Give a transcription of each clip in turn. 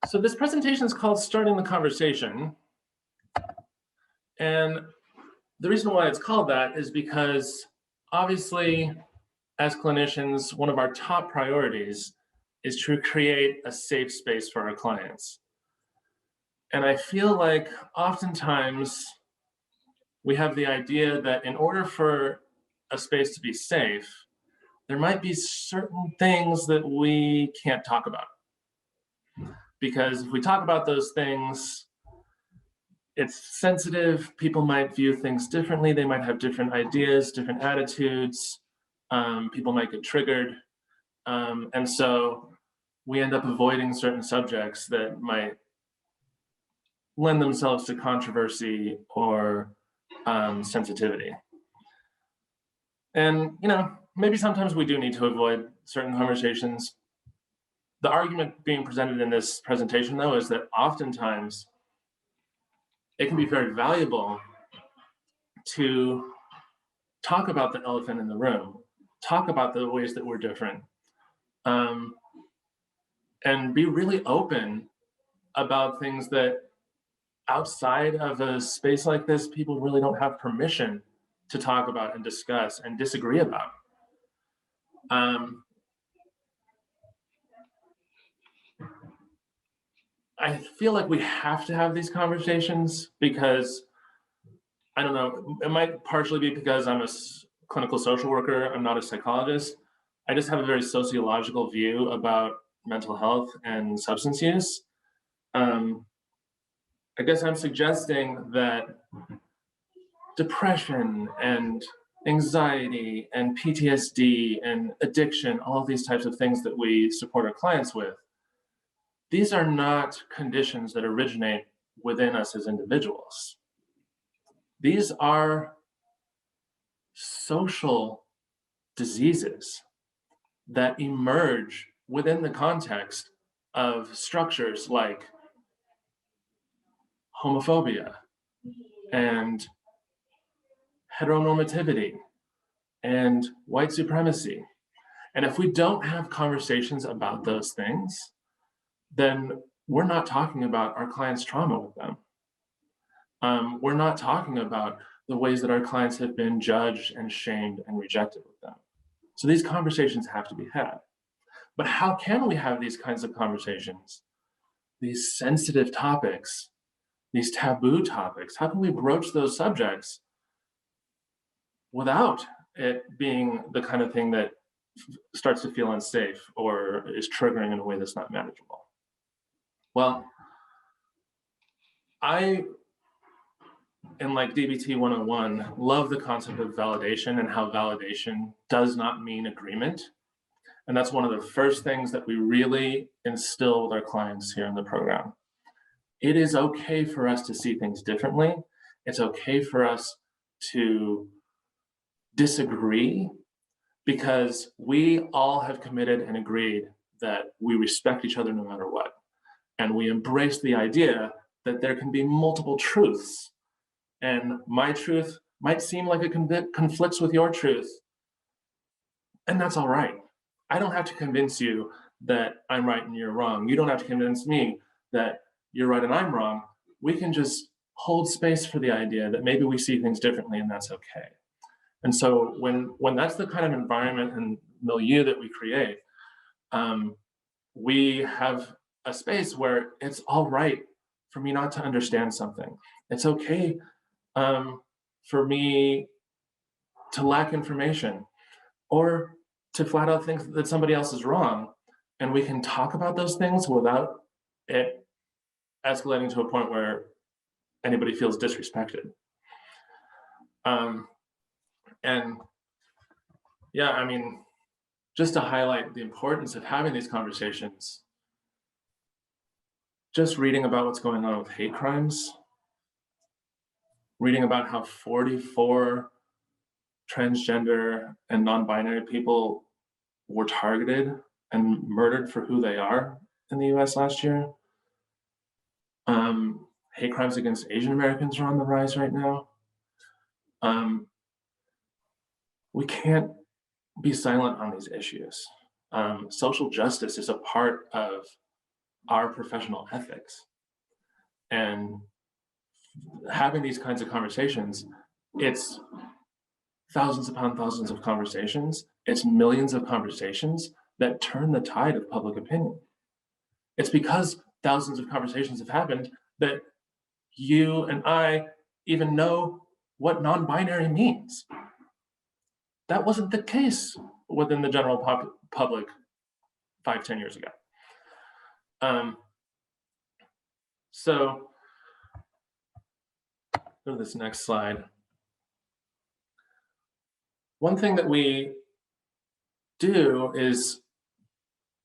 So this presentation is called Starting the Conversation. And the reason why it's called that is because obviously, as clinicians, one of our top priorities is to create a safe space for our clients. And I feel like oftentimes we have the idea that in order for a space to be safe, there might be certain things that we can't talk about. Because if we talk about those things, it's sensitive. People might view things differently. They might have different ideas, different attitudes. People might get triggered. And so we end up avoiding certain subjects that might lend themselves to controversy or sensitivity. And, maybe sometimes we do need to avoid certain conversations. The argument being presented in this presentation, though, is that oftentimes it can be very valuable to talk about the elephant in the room, talk about the ways that we're different, and be really open about things that outside of a space like this, people really don't have permission to talk about and discuss and disagree about. I feel like we have to have these conversations because, I don't know, it might partially be because I'm a clinical social worker, I'm not a psychologist. I just have a very sociological view about mental health and substance use. I guess I'm suggesting that depression and anxiety and PTSD and addiction, all of these types of things that we support our clients with, these are not conditions that originate within us as individuals. These are social diseases that emerge within the context of structures like homophobia and heteronormativity and white supremacy. And if we don't have conversations about those things, then we're not talking about our clients' trauma with them. We're not talking about the ways that our clients have been judged and shamed and rejected with them. So these conversations have to be had. But how can we have these kinds of conversations, these sensitive topics, these taboo topics? How can we broach those subjects without it being the kind of thing that starts to feel unsafe or is triggering in a way that's not manageable? Well, I, in like DBT 101, love the concept of validation and how validation does not mean agreement. And that's one of the first things that we really instill with our clients here in the program. It is okay for us to see things differently. It's okay for us to disagree because we all have committed and agreed that we respect each other no matter what. And we embrace the idea that there can be multiple truths. And my truth might seem like it conflicts with your truth. And that's all right. I don't have to convince you that I'm right and you're wrong. You don't have to convince me that you're right and I'm wrong. We can just hold space for the idea that maybe we see things differently and that's okay. And so when that's the kind of environment and milieu that we create, we have a space where it's all right for me not to understand something. It's okay for me to lack information or to flat out think that somebody else is wrong. And we can talk about those things without it escalating to a point where anybody feels disrespected. And yeah, I mean, just to highlight the importance of having these conversations, just reading about what's going on with hate crimes, reading about how 44 transgender and non-binary people were targeted and murdered for who they are in the US last year. Hate crimes against Asian Americans are on the rise right now. We can't be silent on these issues. Social justice is a part of our professional ethics. And having these kinds of conversations, it's thousands upon thousands of conversations, it's millions of conversations that turn the tide of public opinion. It's because thousands of conversations have happened that you and I even know what non-binary means. That wasn't the case within the general public 5-10 years ago. So go to this next slide. One thing that we do is,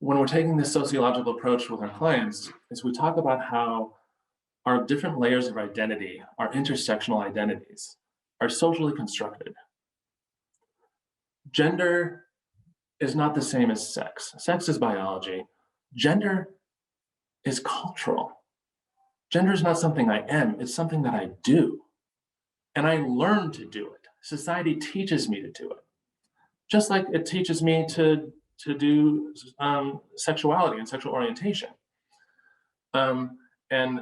when we're taking this sociological approach with our clients, is we talk about how our different layers of identity, our intersectional identities, are socially constructed. Gender is not the same as sex. Sex is biology. Gender is cultural. Gender is not something I am, it's something that I do. And I learn to do it. Society teaches me to do it. Just like it teaches me to do sexuality and sexual orientation. And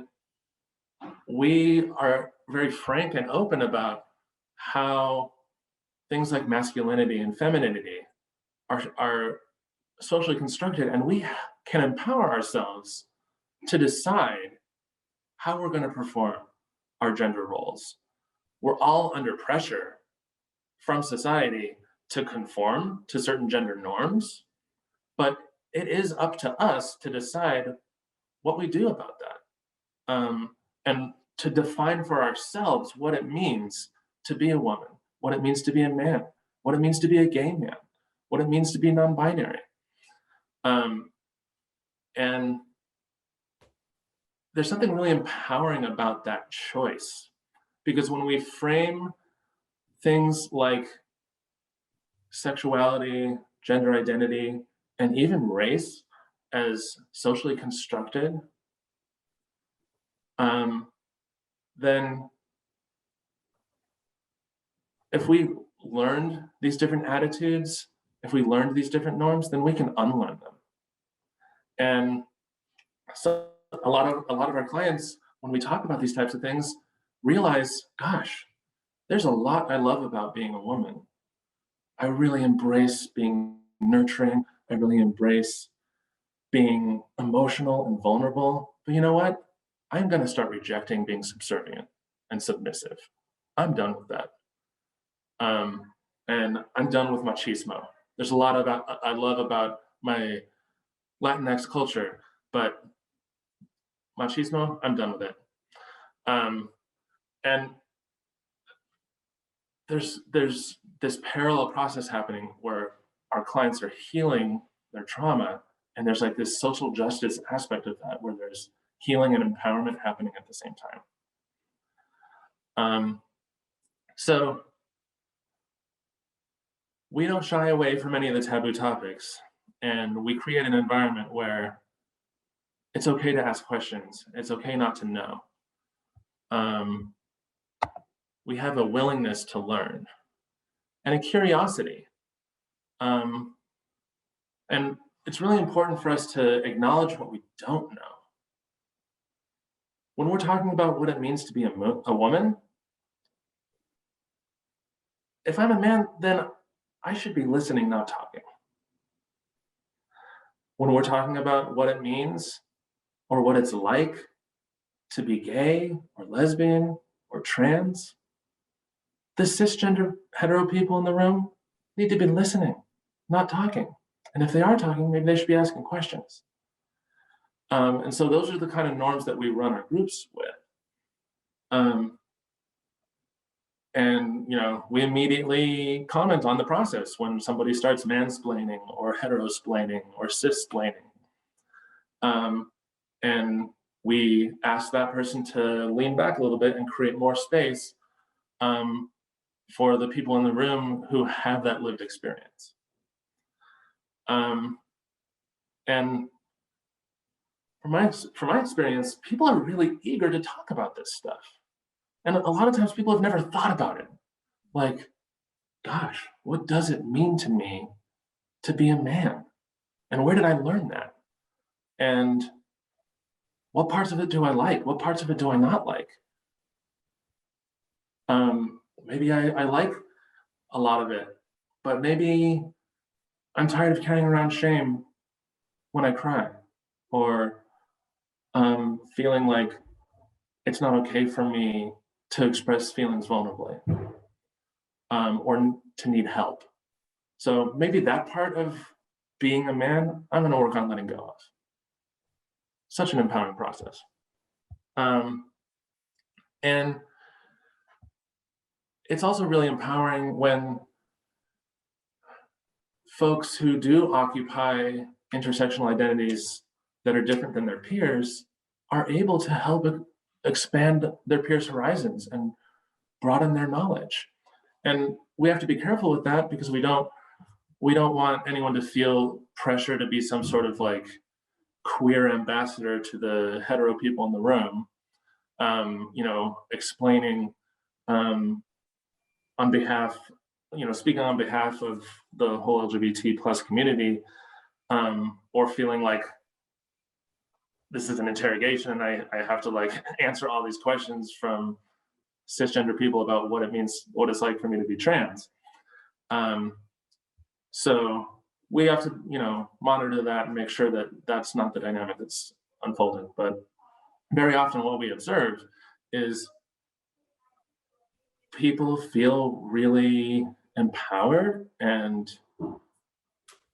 we are very frank and open about how things like masculinity and femininity are socially constructed, and we can empower ourselves to decide how we're going to perform our gender roles. We're all under pressure from society to conform to certain gender norms, but it is up to us to decide what we do about that, and to define for ourselves what it means to be a woman, what it means to be a man, what it means to be a gay man, what it means to be non-binary. And there's something really empowering about that choice, because when we frame things like sexuality, gender identity, and even race as socially constructed, then if we learned these different attitudes, if we learned these different norms, then we can unlearn them. And so a lot of our clients, when we talk about these types of things, realize, gosh, there's a lot I love about being a woman. I really embrace being nurturing. I really embrace being emotional and vulnerable. But you know what? I'm going to start rejecting being subservient and submissive. I'm done with that. And I'm done with machismo. There's a lot I love about my Latinx culture, but machismo, I'm done with it. And there's this parallel process happening where our clients are healing their trauma, and there's like this social justice aspect of that, where there's healing and empowerment happening at the same time. So we don't shy away from any of the taboo topics, and we create an environment where it's okay to ask questions. It's okay not to know. We have a willingness to learn and a curiosity. And it's really important for us to acknowledge what we don't know. When we're talking about what it means to be a woman, if I'm a man, then I should be listening, not talking. When we're talking about what it means or what it's like to be gay or lesbian or trans, the cisgender hetero people in the room need to be listening, not talking. And if they are talking, maybe they should be asking questions. And so those are the kind of norms that we run our groups with. And we immediately comment on the process when somebody starts mansplaining or heterosplaining or cisplaining. And we ask that person to lean back a little bit and create more space for the people in the room who have that lived experience. And from my experience, people are really eager to talk about this stuff. And a lot of times people have never thought about it. Like, gosh, what does it mean to me to be a man? And where did I learn that? And what parts of it do I like? What parts of it do I not like? Maybe I like a lot of it, but maybe I'm tired of carrying around shame when I cry, or feeling like it's not okay for me to express feelings vulnerably, or to need help. So maybe that part of being a man, I'm gonna work on letting go of. Such an empowering process. And it's also really empowering when folks who do occupy intersectional identities that are different than their peers are able to help expand their peers' horizons and broaden their knowledge. And we have to be careful with that, because we don't want anyone to feel pressure to be some sort of like queer ambassador to the hetero people in the room, explaining on behalf, speaking on behalf of the whole LGBT plus community, or feeling like this is an interrogation and I have to like answer all these questions from cisgender people about what it means, what it's like for me to be trans. So we have to, monitor that and make sure that that's not the dynamic that's unfolding. But very often what we observe is people feel really empowered and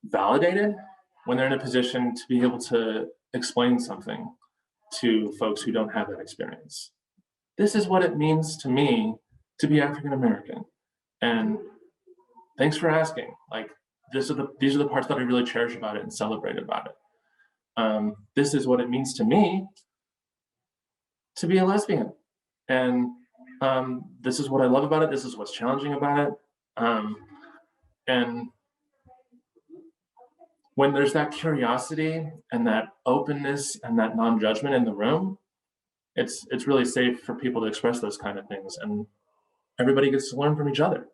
validated when they're in a position to be able to explain something to folks who don't have that experience. This is what it means to me to be African American. And thanks for asking. Like, these are the parts that I really cherish about it and celebrate about it. This is what it means to me to be a lesbian. And this is what I love about it. This is what's challenging about it. And when there's that curiosity and that openness and that non-judgment in the room, it's really safe for people to express those kind of things, and everybody gets to learn from each other.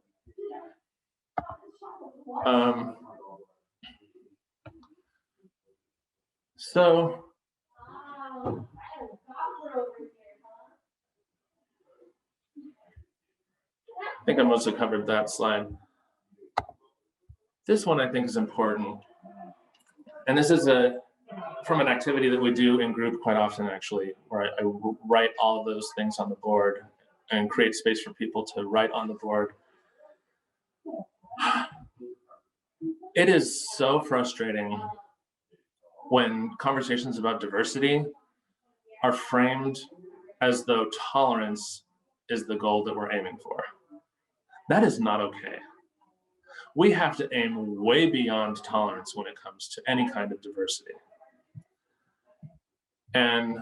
So I think I mostly covered that slide. This one I think is important. And this is from an activity that we do in group quite often, actually, where I write all of those things on the board and create space for people to write on the board. It is so frustrating when conversations about diversity are framed as though tolerance is the goal that we're aiming for. That is not okay. We have to aim way beyond tolerance when it comes to any kind of diversity. And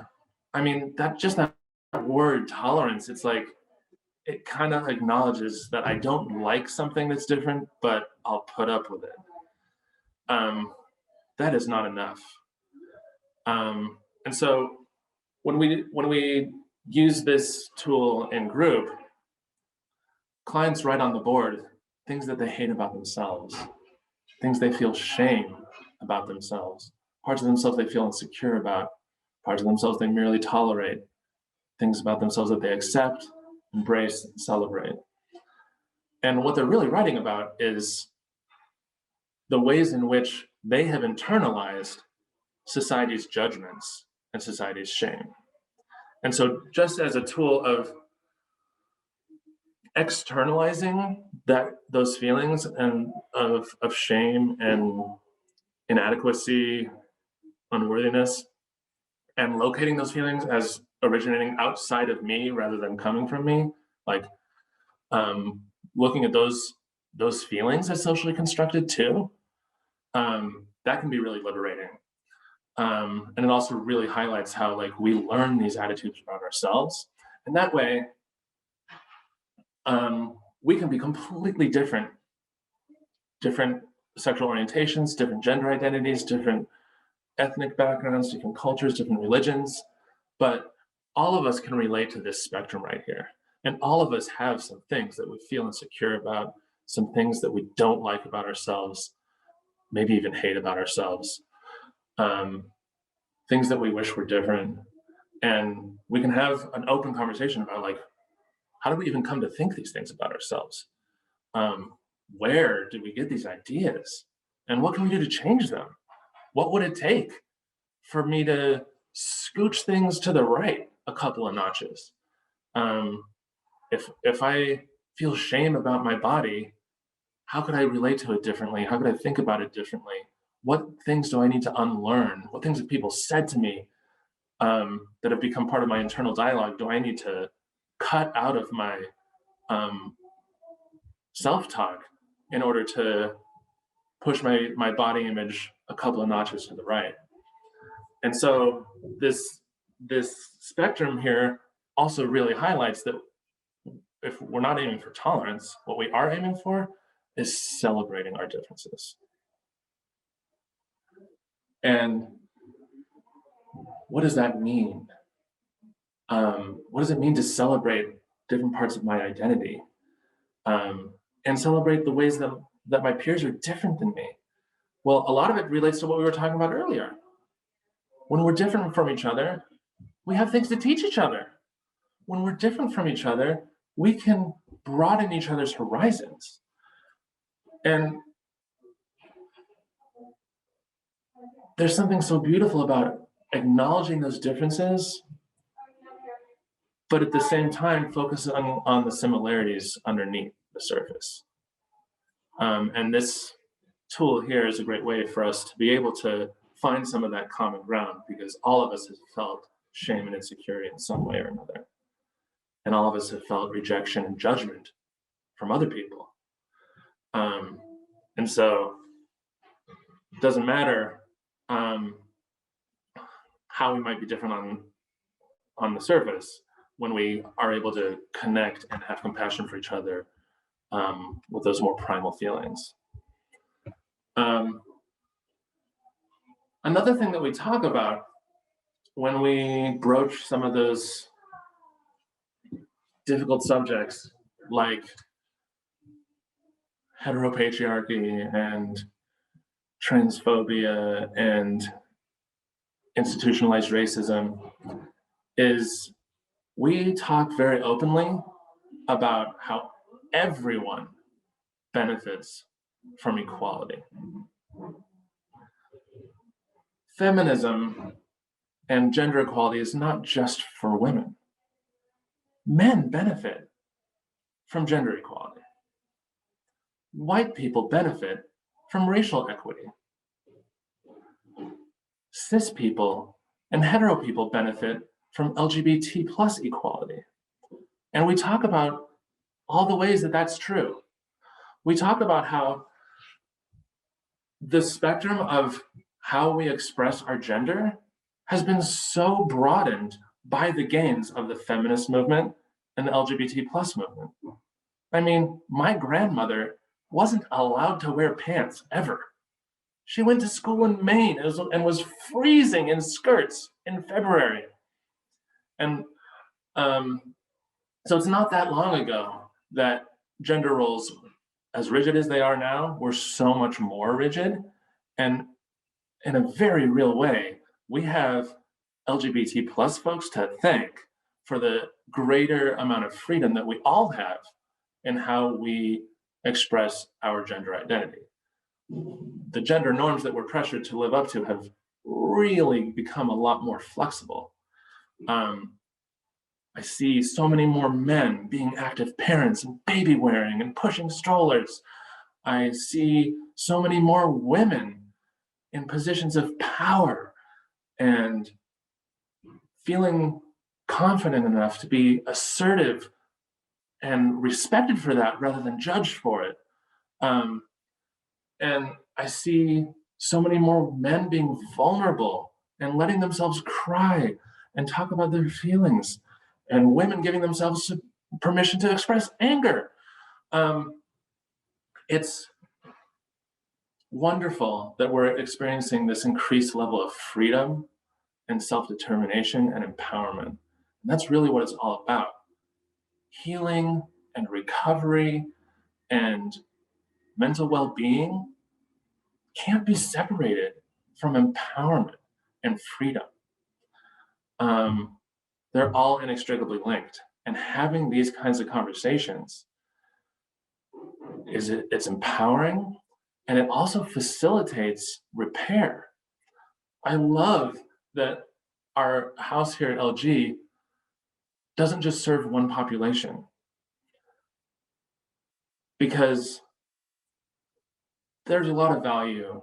I mean, that word tolerance, it's like, it kind of acknowledges that I don't like something that's different, but I'll put up with it. That is not enough. And so when we use this tool in group, clients write on the board things that they hate about themselves, things they feel shame about themselves, parts of themselves they feel insecure about, parts of themselves they merely tolerate, things about themselves that they accept, embrace, and celebrate. And what they're really writing about is the ways in which they have internalized society's judgments and society's shame. And so just as a tool of externalizing those feelings and of shame and inadequacy, unworthiness, and locating those feelings as originating outside of me rather than coming from me, like looking at those feelings as socially constructed too, that can be really liberating. And it also really highlights how like we learn these attitudes about ourselves, and that way we can be completely different sexual orientations, different gender identities, different ethnic backgrounds, different cultures, different religions, but all of us can relate to this spectrum right here. And all of us have some things that we feel insecure about, some things that we don't like about ourselves, maybe even hate about ourselves, things that we wish were different. And we can have an open conversation about, like, how do we even come to think these things about ourselves? Where did we get these ideas? And what can we do to change them? What would it take for me to scooch things to the right a couple of notches? If I feel shame about my body, how could I relate to it differently? How could I think about it differently? What things do I need to unlearn? What things have people said to me that have become part of my internal dialogue do I need to cut out of my self-talk in order to push my body image a couple of notches to the right? And so this spectrum here also really highlights that if we're not aiming for tolerance, what we are aiming for is celebrating our differences. And what does that mean? What does it mean to celebrate different parts of my identity and celebrate the ways that my peers are different than me? Well, a lot of it relates to what we were talking about earlier. When we're different from each other, we have things to teach each other. When we're different from each other, we can broaden each other's horizons. And there's something so beautiful about acknowledging those differences, but at the same time, focusing on the similarities underneath the surface. And this tool here is a great way for us to be able to find some of that common ground, because all of us have felt shame and insecurity in some way or another. And all of us have felt rejection and judgment from other people. And so it doesn't matter how we might be different on the surface when we are able to connect and have compassion for each other with those more primal feelings. Another thing that we talk about when we broach some of those difficult subjects like heteropatriarchy and transphobia and institutionalized racism is we talk very openly about how everyone benefits from equality. Feminism and gender equality is not just for women. Men benefit from gender equality. White people benefit from racial equity. Cis people and hetero people benefit from LGBT plus equality. And we talk about all the ways that that's true. We talk about how the spectrum of how we express our gender has been so broadened by the gains of the feminist movement and the LGBT plus movement. I mean, my grandmother wasn't allowed to wear pants ever. She went to school in Maine and was freezing in skirts in February. And so it's not that long ago that gender roles, as rigid as they are now, were so much more rigid. And in a very real way, we have LGBT plus folks to thank for the greater amount of freedom that we all have in how we express our gender identity. The gender norms that we're pressured to live up to have really become a lot more flexible. I see so many more men being active parents and baby wearing and pushing strollers. I see so many more women in positions of power and feeling confident enough to be assertive and respected for that rather than judged for it. And I see so many more men being vulnerable and letting themselves cry and talk about their feelings, and women giving themselves permission to express anger. It's wonderful that we're experiencing this increased level of freedom and self-determination and empowerment. And that's really what it's all about. Healing and recovery and mental well-being can't be separated from empowerment and freedom. they're all inextricably linked. And having these kinds of conversations it's empowering, and it also facilitates repair. I love that our house here at LG doesn't just serve one population, because there's a lot of value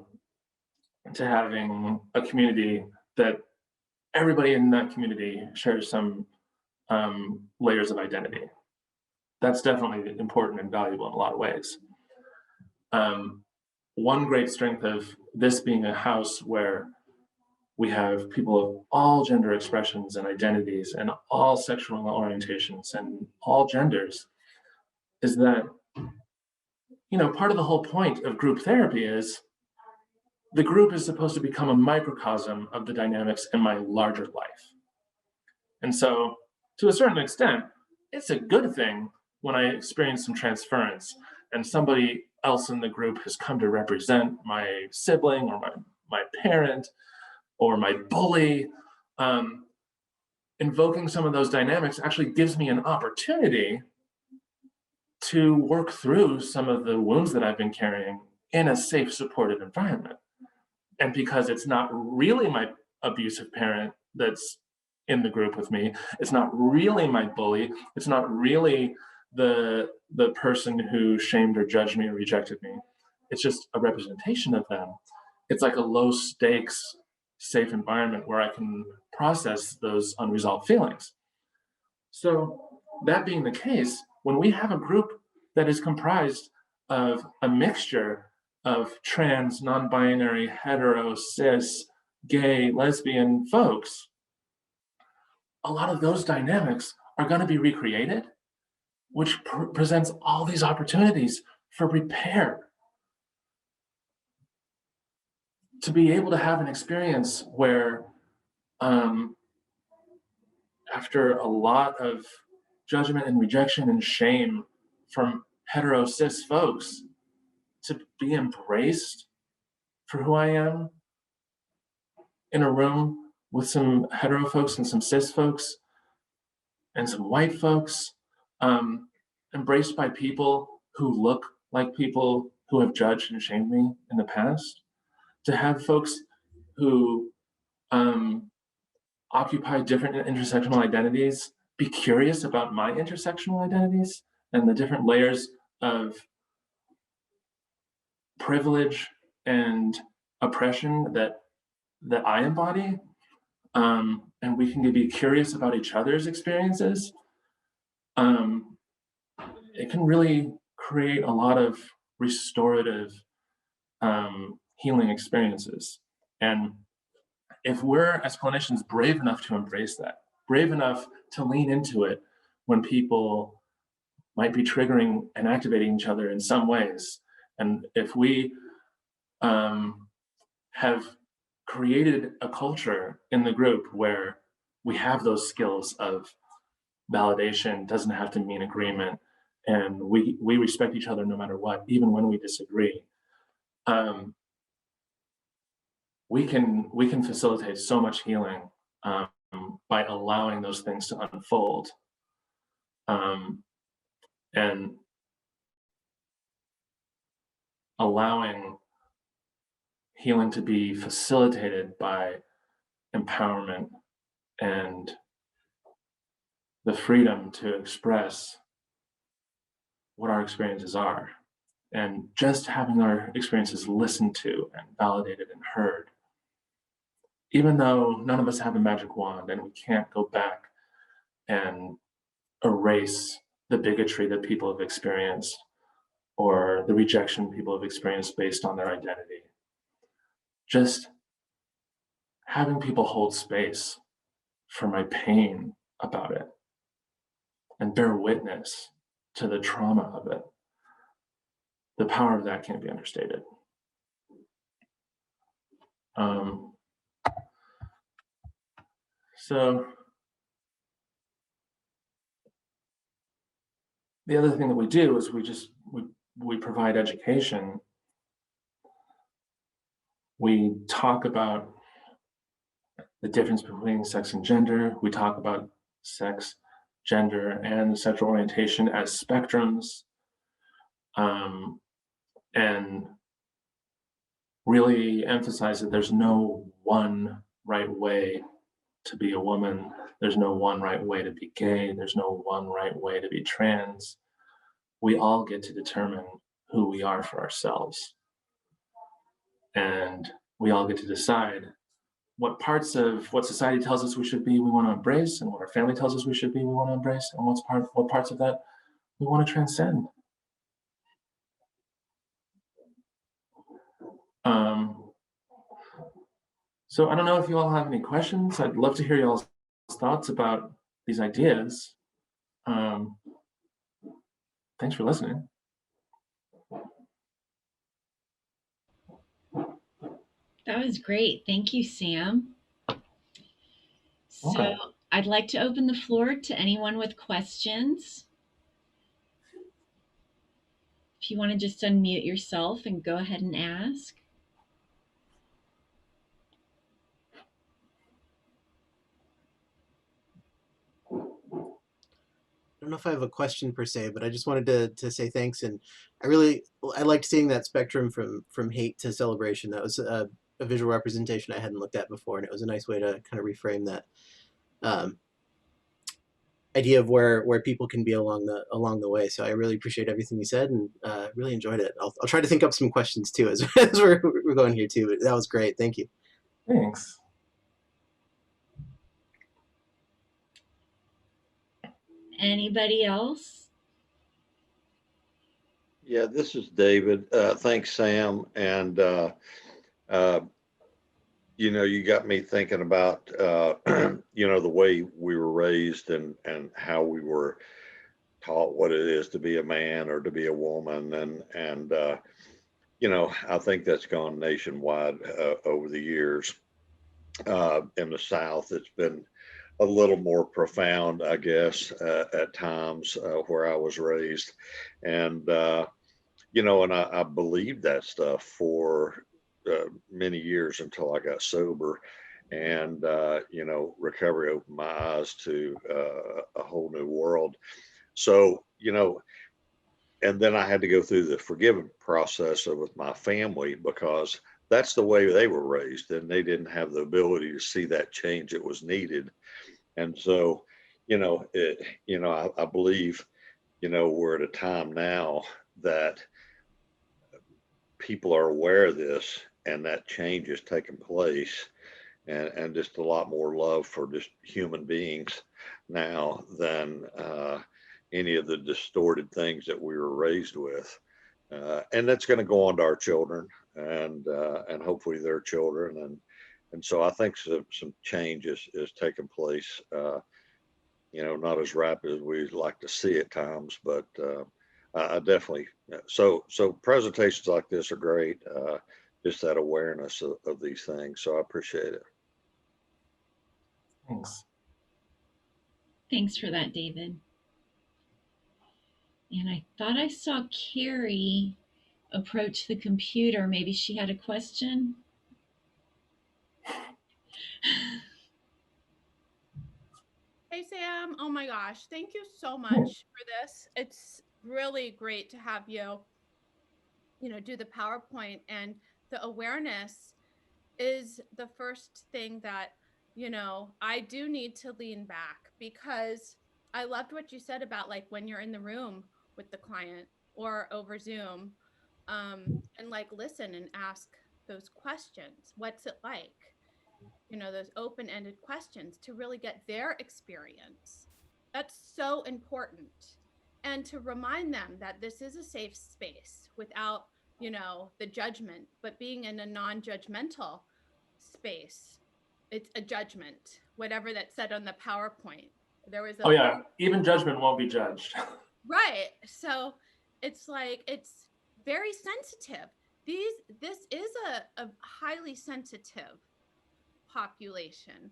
to having a community that everybody in that community shares some layers of identity. That's definitely important and valuable in a lot of ways. One great strength of this being a house where we have people of all gender expressions and identities and all sexual orientations and all genders is that, part of the whole point of group therapy is the group is supposed to become a microcosm of the dynamics in my larger life. And so, to a certain extent, it's a good thing when I experience some transference and somebody else in the group has come to represent my sibling or my parent or my bully. Invoking some of those dynamics actually gives me an opportunity to work through some of the wounds that I've been carrying in a safe, supportive environment. And because it's not really my abusive parent that's in the group with me, it's not really my bully, it's not really the person who shamed or judged me or rejected me, it's just a representation of them. It's like a low stakes, safe environment where I can process those unresolved feelings. So that being the case, when we have a group that is comprised of a mixture of trans, non-binary, hetero, cis, gay, lesbian folks, a lot of those dynamics are going to be recreated, which presents all these opportunities for repair. To be able to have an experience where, after a lot of judgment and rejection and shame from hetero cis folks, to be embraced for who I am in a room with some hetero folks and some cis folks and some white folks, embraced by people who look like people who have judged and shamed me in the past, to have folks who occupy different intersectional identities be curious about my intersectional identities and the different layers of privilege and oppression that I embody, and we can be curious about each other's experiences. It can really create a lot of restorative healing experiences. And if we're, as clinicians, brave enough to embrace that, brave enough to lean into it when people might be triggering and activating each other in some ways, and if we have created a culture in the group where we have those skills of validation doesn't have to mean agreement, and we respect each other no matter what, even when we disagree, we can facilitate so much healing by allowing those things to unfold, and allowing healing to be facilitated by empowerment and the freedom to express what our experiences are, and just having our experiences listened to and validated and heard. Even though none of us have a magic wand and we can't go back and erase the bigotry that people have experienced or the rejection people have experienced based on their identity, just having people hold space for my pain about it and bear witness to the trauma of it, the power of that can't be understated. So the other thing that we do is we provide education. We talk about the difference between sex and gender. We talk about sex, gender, and sexual orientation as spectrums, and really emphasize that there's no one right way to be a woman. There's no one right way to be gay. There's no one right way to be trans. We all get to determine who we are for ourselves. And we all get to decide what parts of what society tells us we should be, we want to embrace, and what our family tells us we should be, we want to embrace, and what parts of that we want to transcend. So I don't know if you all have any questions. I'd love to hear y'all's thoughts about these ideas. Thanks for listening. That was great. Thank you, Sam. So Okay. I'd like to open the floor to anyone with questions. If you want to just unmute yourself and go ahead and ask. I don't know if I have a question per se, but I just wanted to say thanks. And I liked seeing that spectrum from hate to celebration. That was a visual representation I hadn't looked at before, and it was a nice way to kind of reframe that idea of where people can be along the way. So I really appreciate everything you said, and really enjoyed it. I'll try to think up some questions too as we're going here too. But that was great. Thank you. Thanks. Anybody else? Yeah, this is David. Thanks, Sam. And, you got me thinking about, the way we were raised and how we were taught what it is to be a man or to be a woman. And I think that's gone nationwide over the years. In the South, it's been a little more profound, I guess, at times where I was raised. And, and I believed that stuff for many years until I got sober. And, recovery opened my eyes to a whole new world. So, and then I had to go through the forgiving process with my family because that's the way they were raised, and they didn't have the ability to see that change that was needed. And so, I believe, we're at a time now that people are aware of this and that change is taking place, and just a lot more love for just human beings now than any of the distorted things that we were raised with. And that's going to go on to our children and hopefully their children. And so I think some change is taking place, not as rapid as we'd like to see at times, but I definitely, so presentations like this are great, just that awareness of these things. So I appreciate it. Thanks. Thanks for that, David. And I thought I saw Carrie approach the computer. Maybe she had a question. Hey, Sam. Oh my gosh. Thank you so much for this. It's really great to have you, do the PowerPoint, and the awareness is the first thing that, I do need to lean back, because I loved what you said about like when you're in the room with the client or over Zoom, and like listen and ask those questions. What's it like? Those open-ended questions to really get their experience. That's so important. And to remind them that this is a safe space without, the judgment, but being in a non-judgmental space. It's a judgment, whatever that said on the PowerPoint. There was Oh yeah, even judgment won't be judged. Right. So it's like, it's very sensitive. This is a highly sensitive population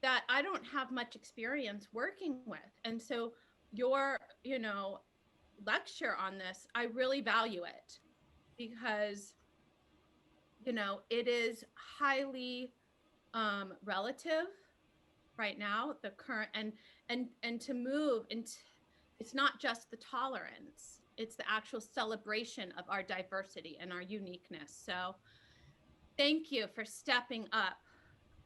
that I don't have much experience working with. And so your, lecture on this, I really value it, because, it is highly relative right now, the current, and to move into, it's not just the tolerance, it's the actual celebration of our diversity and our uniqueness. So thank you for stepping up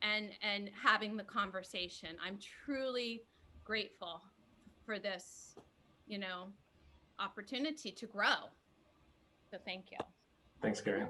and having the conversation. I'm truly grateful for this, you know, opportunity to grow. So thank you. Thanks, Carrie.